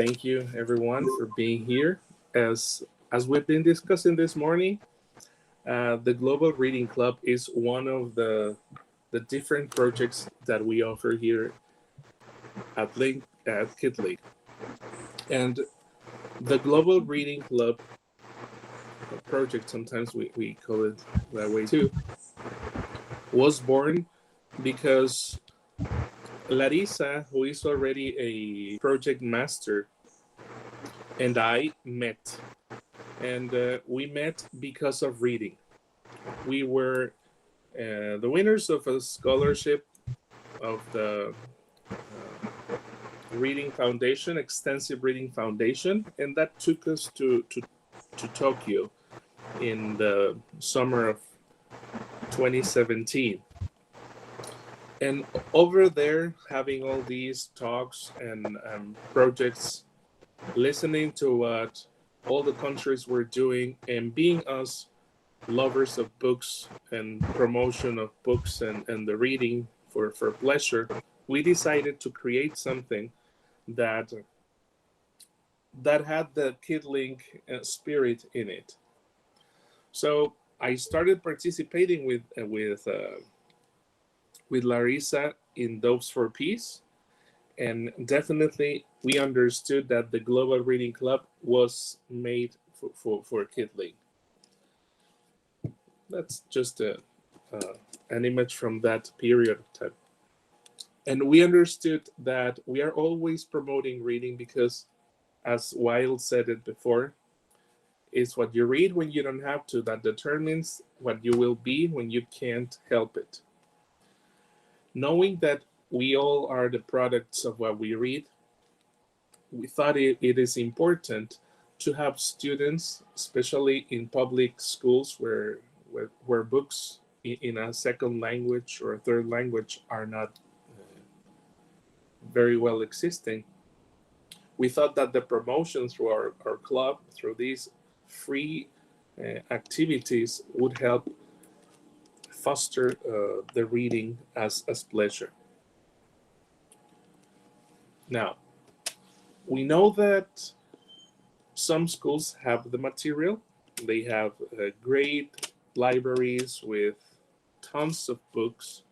Thank you, everyone, for being here. As we've been discussing this morning, the Global Reading Club is one of the different projects that we offer here at Kidlink. And the Global Reading Club project, sometimes we call it that way too, was born because Larissa, who is already a project master, and I met. And we met because of reading. We were the winners of a scholarship of the Reading Foundation, Extensive Reading Foundation, and that took us to Tokyo in the summer of 2017. And over there, having all these talks and projects, listening to what all the countries were doing, and being us lovers of books and promotion of books and the reading for pleasure, we decided to create something that had the Kidlink spirit in it. So I started participating with Larissa in Doves for Peace, and definitely we understood that the Global Reading Club was made for Kidlink. That's just an image from that period of time. And we understood that we are always promoting reading because, as Wilde said it before, it's what you read when you don't have to that determines what you will be when you can't help it. Knowing that we all are the products of what we read, we thought it is important to have students, especially in public schools where books in a second language or a third language are not very well existing. We thought that the promotion through our club, through these free activities, would help foster the reading as pleasure. Now, we know that some schools have the material. They have great libraries with tons of books,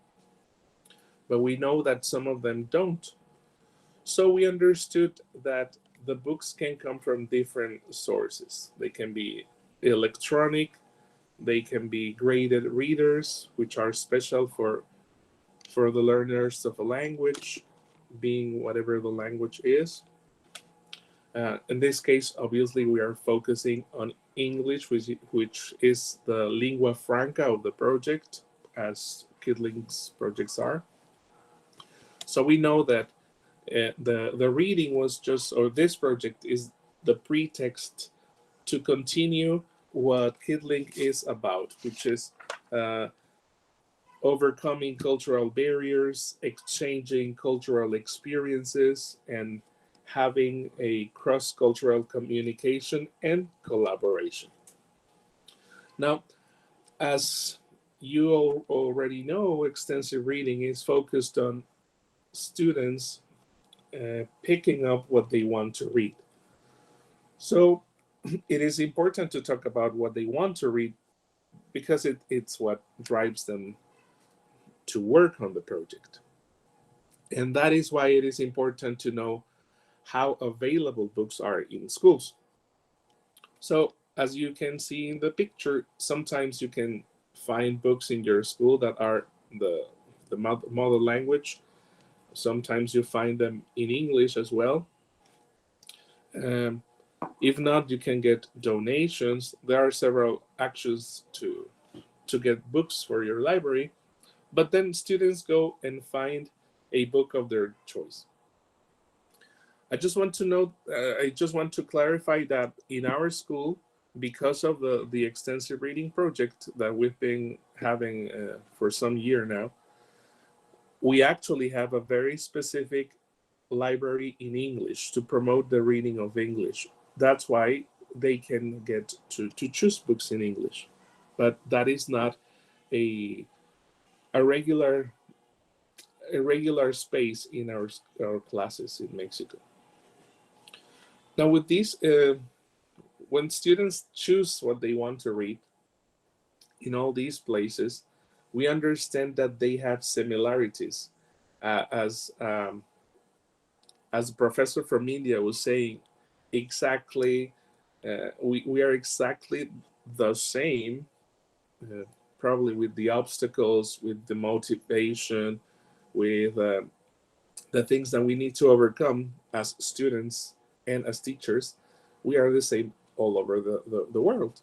but we know that some of them don't. So we understood that the books can come from different sources. They can be electronic, they can be graded readers, which are special for the learners of a language, being whatever the language is. In this case, obviously, we are focusing on English, which is the lingua franca of the project, as Kidlink's projects are. So we know that the reading was just, or this project is the pretext to continue what Kidlink is about, which is overcoming cultural barriers, exchanging cultural experiences, and having a cross-cultural communication and collaboration. Now, as you already know, extensive reading is focused on students picking up what they want to read. So it is important to talk about what they want to read because it's what drives them to work on the project. And that is why it is important to know how available books are in schools. So as you can see in the picture, sometimes you can find books in your school that are the mother language. Sometimes you find them in English as well. If not, you can get donations. There are several actions to get books for your library, but then students go and find a book of their choice. I just want to clarify that in our school, because of the extensive reading project that we've been having for some year now, we actually have a very specific library in English to promote the reading of English. That's why they can get to choose books in English. But that is not a regular space in our classes in Mexico. Now with these, when students choose what they want to read in all these places, we understand that they have similarities. As a professor from India was saying, exactly, we are exactly the same, uh, probably with the obstacles, with the motivation, with the things that we need to overcome as students and as teachers. We are the same all over the world.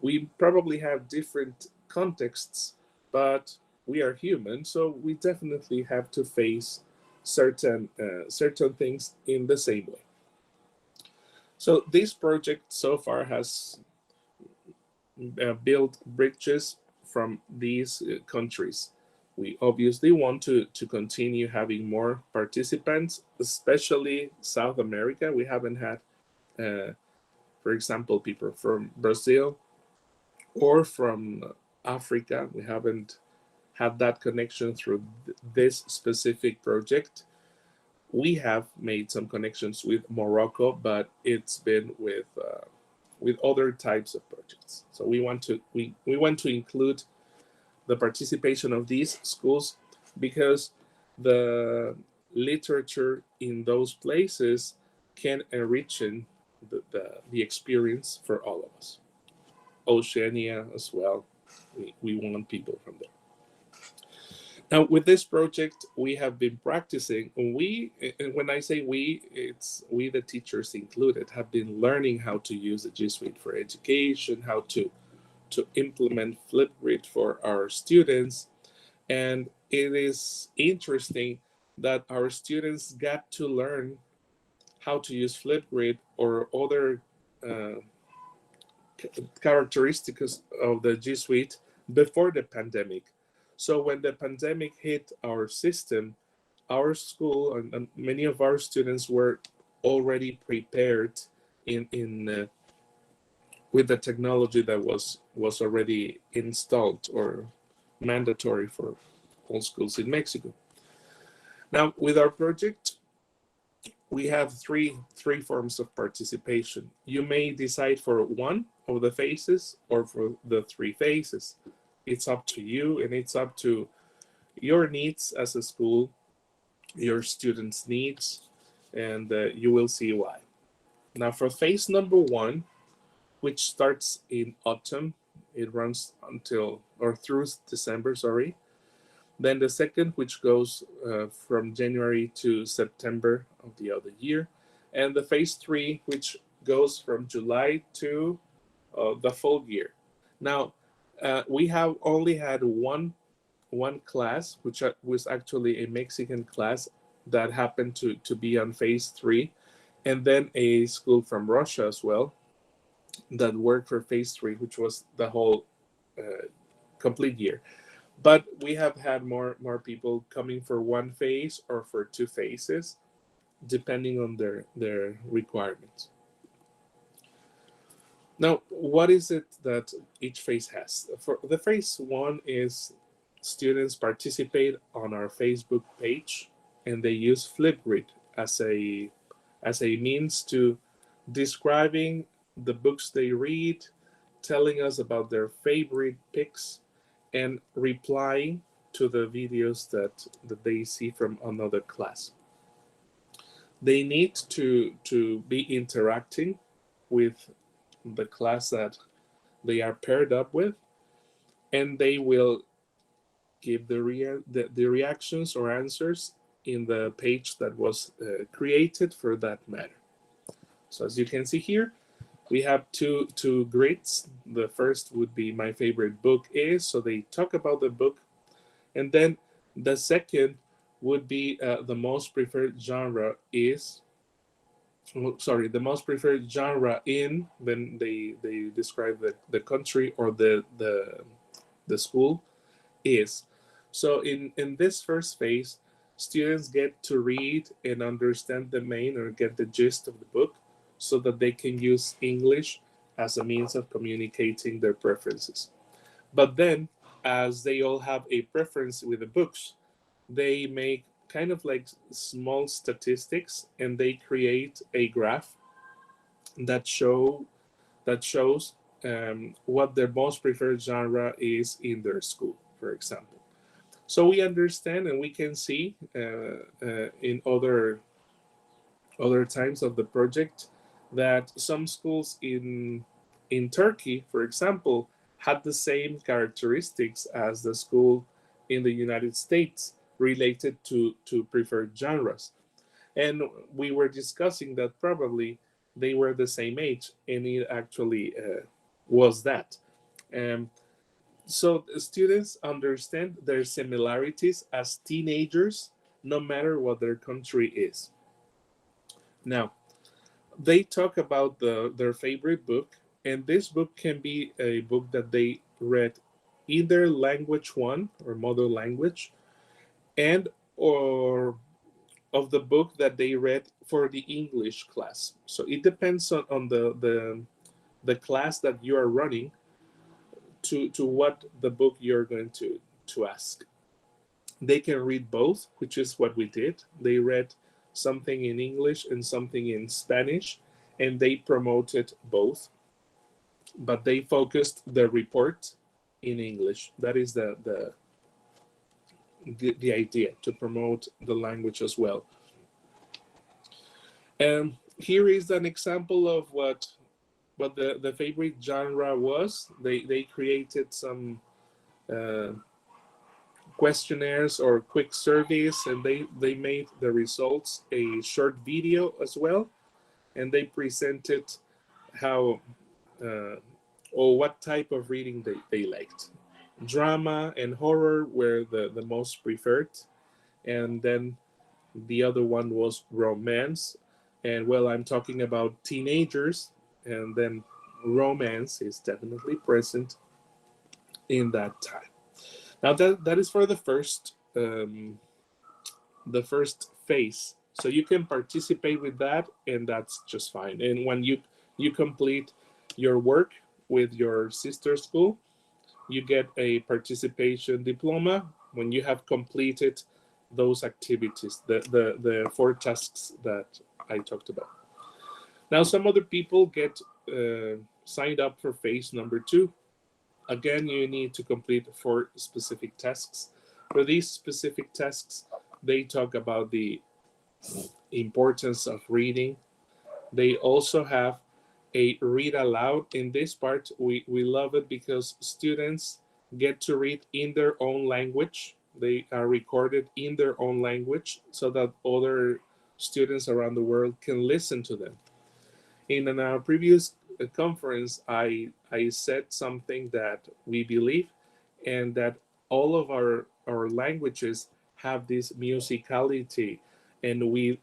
We probably have different contexts, but we are human, so we definitely have to face certain things in the same way. So this project so far has built bridges from these countries. We obviously want to continue having more participants, especially South America. We haven't had, for example, people from Brazil or from Africa. We haven't had that connection through this specific project. We have made some connections with Morocco, but it's been with other types of projects. So we want to include the participation of these schools because the literature in those places can enrich the experience for all of us. Oceania as well. We want people from there. Now, with this project, we have been practicing. And when I say we, it's we, the teachers included, have been learning how to use the G Suite for education, how to implement Flipgrid for our students. And it is interesting that our students got to learn how to use Flipgrid or other uh, characteristics of the G Suite before the pandemic. So when the pandemic hit our system, our school and many of our students were already prepared in with the technology that was already installed or mandatory for all schools in Mexico. Now, with our project, we have three forms of participation. You may decide for one of the phases or for the three phases. It's up to you, and it's up to your needs as a school, your students' needs, and you will see why. Now, for phase number one, which starts in autumn, it runs until or through December, sorry. Then the second, which goes from January to September of the other year. And the phase three, which goes from July to the full year. Now, we have only had one class, which was actually a Mexican class that happened to be on phase three, and then a school from Russia as well that worked for phase three, which was the whole complete year. But we have had more people coming for one phase or for two phases, depending on their requirements. Now, what is it that each phase has? For the phase one is students participate on our Facebook page, and they use Flipgrid as a means to describing the books they read, telling us about their favorite picks, and replying to the videos that they see from another class. They need to be interacting with the class that they are paired up with, and they will give the reactions or answers in the page that was created for that matter. So as you can see here, we have two grids. The first would be my favorite book is, so they talk about the book, and then the second would be the most preferred genre is, sorry, the most preferred genre in, then they describe the country or the school is. So in this first phase, students get to read and understand the main or get the gist of the book so that they can use English as a means of communicating their preferences. But then, as they all have a preference with the books, they make kind of like small statistics and they create a graph that shows what their most preferred genre is in their school, for example. So we understand and we can see in other times of the project that some schools in Turkey, for example, had the same characteristics as the school in the United States related to preferred genres. And we were discussing that probably they were the same age, and it actually was that. Um, so the students understand their similarities as teenagers, no matter what their country is. Now, they talk about their favorite book, and this book can be a book that they read either language one or mother language, and or of the book that they read for the English class. So it depends on the class that you are running to what the book you're going to ask. They can read both, which is what we did. They read something in English and something in Spanish, and they promoted both, but they focused the report in English. That is the idea, to promote the language as well. And here is an example of what the favorite genre was. They created some questionnaires or quick surveys, and they made the results a short video as well, and they presented how or what type of reading they liked. Drama and horror were the most preferred, and then the other one was romance. And well, I'm talking about teenagers, and then romance is definitely present in that time. Now that is for the first phase. So you can participate with that, and that's just fine. And when you complete your work with your sister school, you get a participation diploma when you have completed those activities, the four tasks that I talked about. Now, some other people get signed up for phase number 2. Again, you need to complete 4 specific tasks. For these specific tasks, they talk about the importance of reading. They also have a read aloud. In this part, we love it because students get to read in their own language. They are recorded in their own language so that other students around the world can listen to them. In our previous conference, I said something that we believe, and that all of our languages have this musicality, and we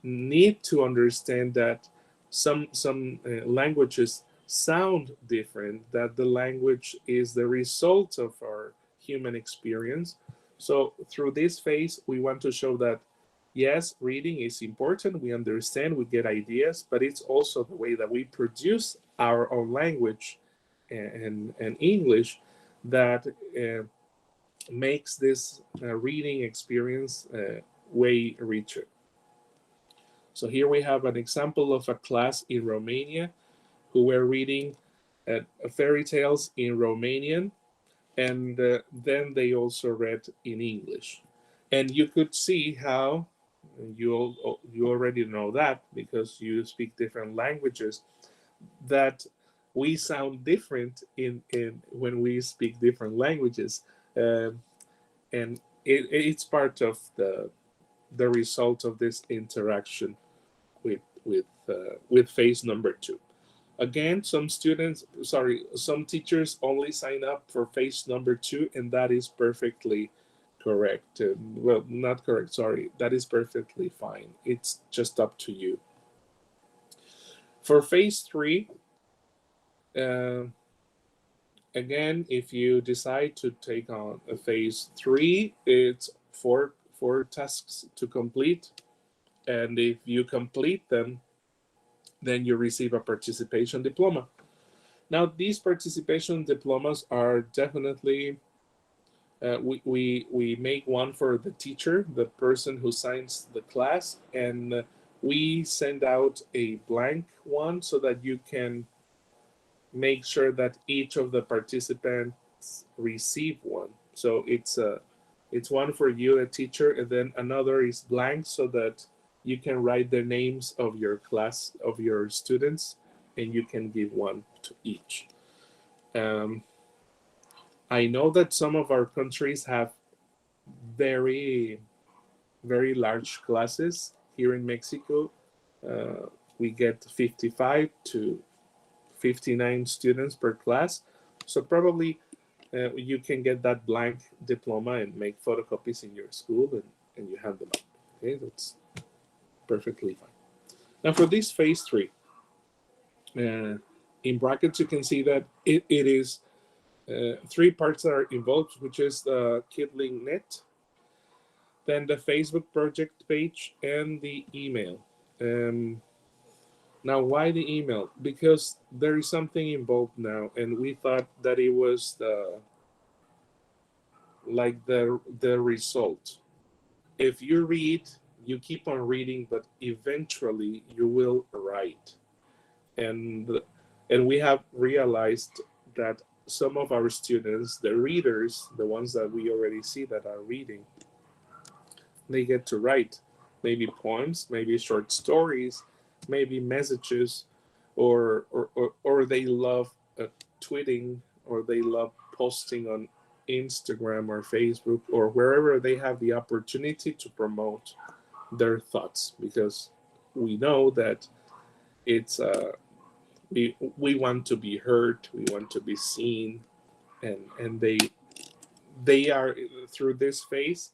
need to understand that some languages sound different, that the language is the result of our human experience. So through this phase, we want to show that yes, reading is important, we understand, we get ideas, but it's also the way that we produce our own language and English that makes this reading experience way richer. So here we have an example of a class in Romania who were reading fairy tales in Romanian, and then they also read in English. And you could see how you already know that because you speak different languages, that we sound different in when we speak different languages, um, and it's part of the result of this interaction with phase number 2. Again, some teachers only sign up for phase number 2, and that is perfectly correct. Well, not correct, sorry. That is perfectly fine. It's just up to you. For phase 3, uh, again, if you decide to take on a phase 3, it's four tasks to complete. And if you complete them, then you receive a participation diploma. Now, these participation diplomas are definitely, we make one for the teacher, the person who signs the class, and we send out a blank one so that you can make sure that each of the participants receive one. So it's one for you, a teacher, and then another is blank so that you can write the names of your class, of your students, and you can give one to each. Um, I know that some of our countries have very, very large classes. Here in Mexico, we get 55 to 59 students per class. So probably you can get that blank diploma and make photocopies in your school, and you hand them out. Okay, that's perfectly fine. Now for this phase 3, in brackets you can see that it is 3 parts that are involved, which is the Kidlink net, then the Facebook project page, and the email. Now, why the email? Because there is something involved now, and we thought that it was the result. If you read, you keep on reading, but eventually you will write. And we have realized that some of our students, the readers, the ones that we already see that are reading, they get to write maybe poems, maybe short stories, maybe messages, or they love tweeting, or they love posting on Instagram or Facebook or wherever they have the opportunity to promote their thoughts, because we know that it's we want to be heard, we want to be seen, and they are through this phase.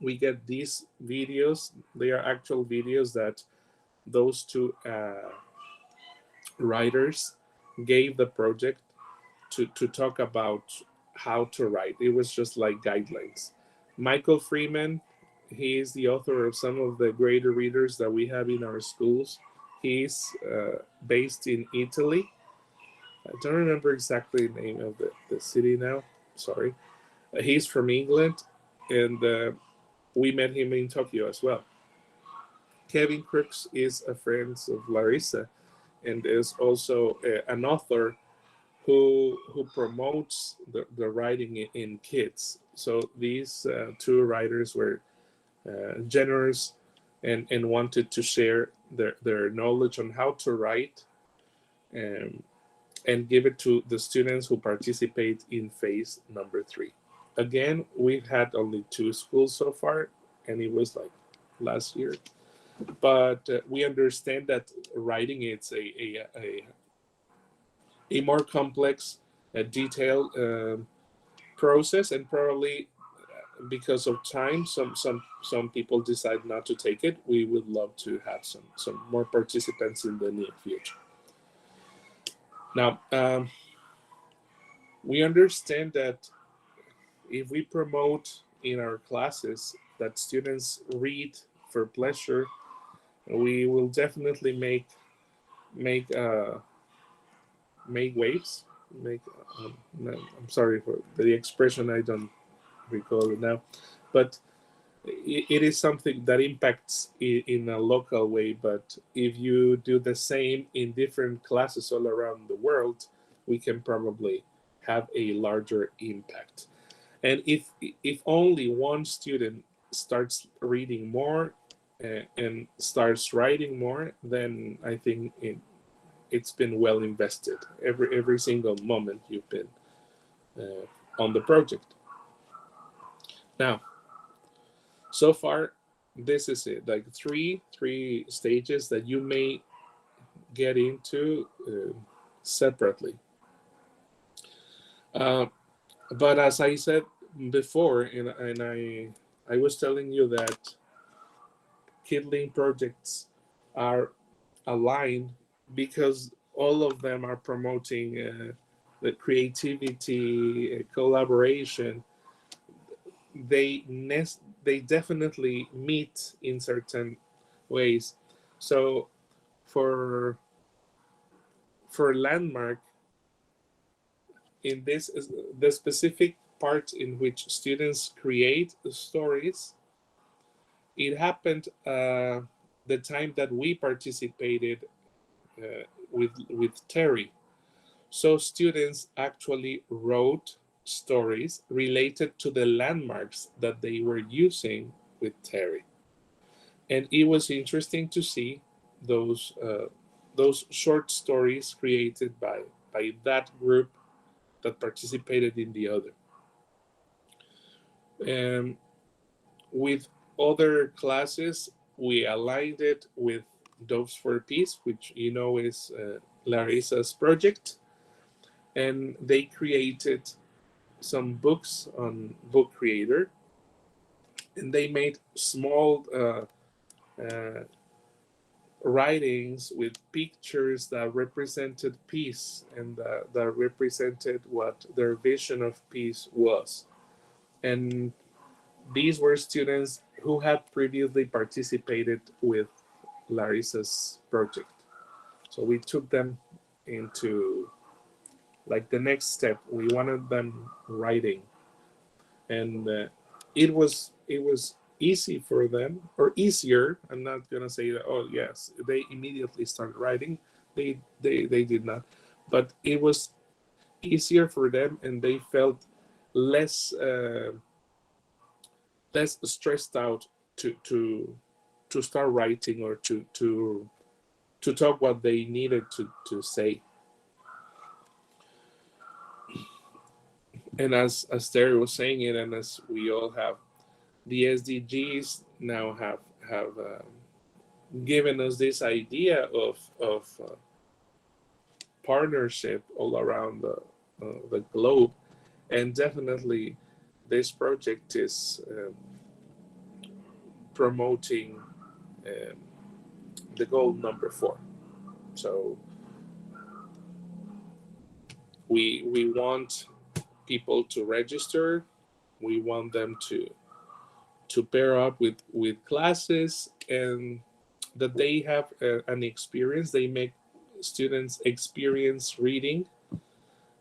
We get these videos. They are actual videos that those 2 writers gave the project to talk about how to write. It was just like guidelines. Michael Freeman, he is the author of some of the greater readers that we have in our schools. He's based in Italy. I don't remember exactly the name of the city now. Sorry. He's from England, and we met him in Tokyo as well. Kevin Crooks is a friend of Larissa, and is also an author who promotes the writing in kids. So these 2 writers were generous and wanted to share their knowledge on how to write, and give it to the students who participate in phase number 3. Again, we've had only 2 schools so far, and it was like last year. But we understand that writing is a more complex, detailed process, and probably because of time, some people decide not to take it. We would love to have some more participants in the near future. Now, we understand that if we promote in our classes that students read for pleasure, we will definitely make waves. Make no, I'm sorry for the expression. I don't recall it now, but it is something that impacts in a local way. But if you do the same in different classes all around the world, we can probably have a larger impact. And if only one student starts reading more and starts writing more, then I think it's been well invested. Every single moment you've been on the project. Now, so far, this is it. Like three stages that you may get into separately. But as I said before, and I was telling you that Kidlink projects are aligned because all of them are promoting the creativity, collaboration. They definitely meet in certain ways. So for Landmark, in this the specific part in which students create stories, it happened the time that we participated with Terry. So students actually wrote stories related to the landmarks that they were using with Terry. And it was interesting to see those short stories created by that group that participated in the other. With other classes, we aligned it with Doves for Peace, which you know is Larissa's project, and they created some books on Book Creator, and they made small writings with pictures that represented peace and that represented what their vision of peace was. And these were students who had previously participated with Larissa's project. So we took them into like the next step. We wanted them writing, and it was easy for them, or easier. I'm not gonna say that. Oh yes, they immediately started writing. They did not, but it was easier for them, and they felt less less stressed out to start writing or to talk what they needed to say. And as Terry was saying it, and as we all have, the SDGs now have given us this idea of partnership all around the globe, and definitely this project is promoting um, the goal number 4. So we want people to register. We want them to pair up with classes, and that they have an experience. They make students experience reading,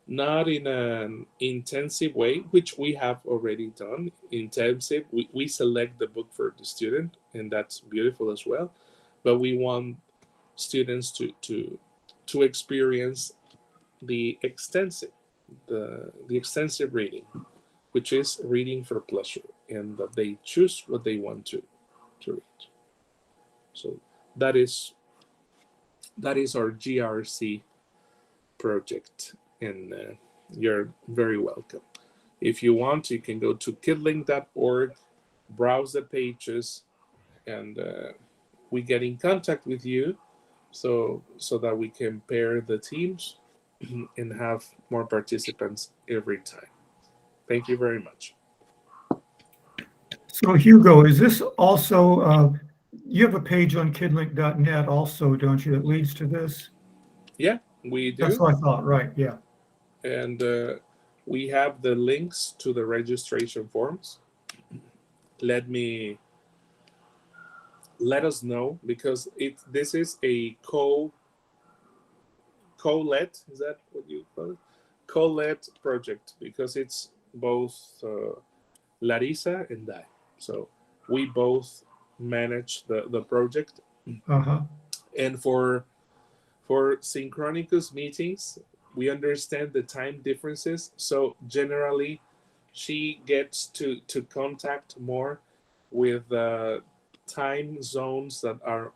not in an intensive way, which we have already done. Intensive, we select the book for the student, and that's beautiful as well. But we want students to experience the extensive the extensive reading, which is reading for pleasure, and that they choose what they want to read. So that is our GRC project, and you're very welcome. If you want, you can go to kidlink.org, browse the pages, and we get in contact with you so that we can pair the teams and have more participants every time. Thank you very much. So Hugo, is this also, you have a page on kidlink.net also, don't you, that leads to this? Yeah, we do. That's what I thought, right, yeah. And we have the links to the registration forms. Let us know, because this is a co-led, is that what you call it? Co-led project, because it's both Larissa and I. So we both manage the project. Uh-huh. And for synchronicous meetings, we understand the time differences. So generally, she gets to contact more with time zones that are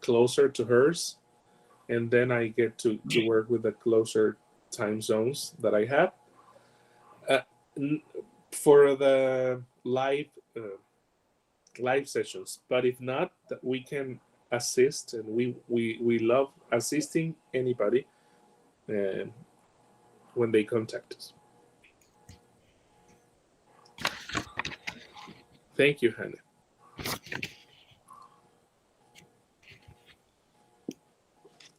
closer to hers, and then I get to work with the closer time zones that I have. For the live sessions, but if not, we can assist, and we love assisting anybody when they contact us. Thank you, Hannah.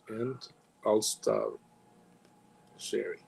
And I'll start sharing.